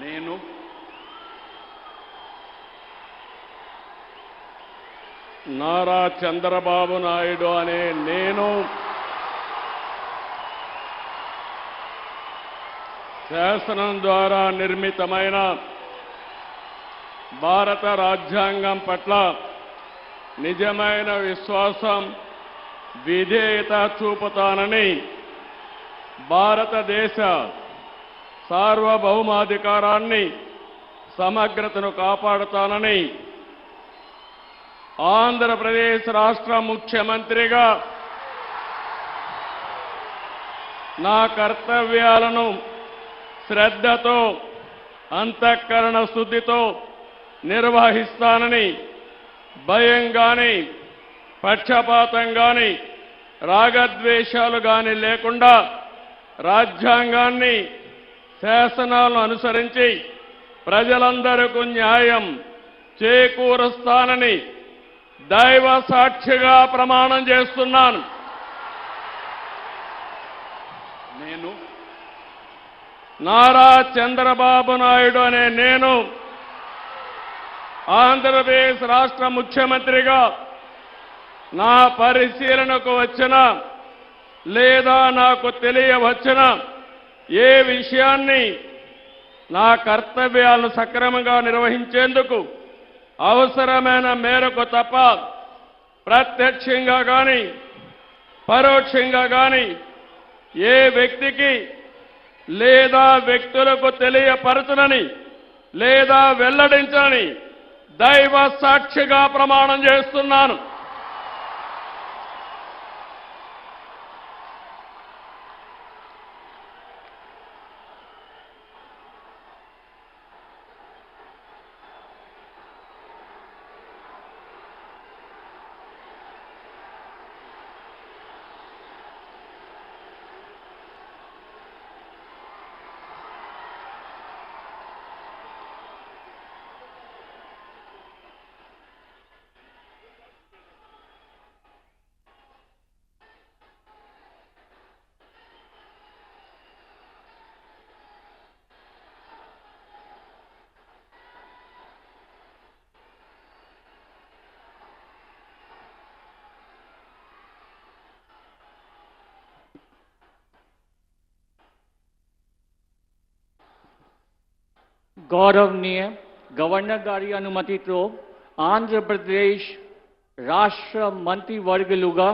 నేను నారా చంద్రబాబు నాయుడు అనే నేను శాసనం ద్వారా నిర్మితమైన భారత రాజ్యాంగం పట్ల నిజమైన విశ్వాసం విధేయత చూపుతానని భారతదేశ సార్వభౌమాధికారాన్ని సమగ్రతను కాపాడుతానని ఆంధ్రప్రదేశ్ రాష్ట్ర ముఖ్యమంత్రిగా నా కర్తవ్యాలను శ్రద్ధతో అంతఃకరణ శుద్ధితో నిర్వహిస్తానని భయం గాని పక్షపాతం గాని రాగద్వేషాలు గాని లేకుండా రాజ్యాంగాన్ని శాసనాలను అనుసరించి ప్రజలందరికీ న్యాయం చేకూరుస్తానని దైవ సాక్షిగా ప్రమాణం చేస్తున్నాను. నేను నారా చంద్రబాబు నాయుడు అనే నేను ఆంధ్రప్రదేశ్ రాష్ట్ర ముఖ్యమంత్రిగా నా పరిశీలనకు వచ్చిన లేదా నాకు తెలియవచ్చిన ఏ విషయాన్ని నా కర్తవ్యాలను సక్రమంగా నిర్వహించేందుకు అవసరమైన మేరకు తప్ప ప్రత్యక్షంగా కానీ పరోక్షంగా కానీ ఏ వ్యక్తికి లేదా వ్యక్తులకు తెలియపరచునని లేదా వెల్లడించని దైవ సాక్షిగా ప్రమాణం చేస్తున్నాను. गौरवनीय गवर्नर गारी अनुमति तो आंध्र प्रदेश राष्ट्र मंत्रिवर्गलुगा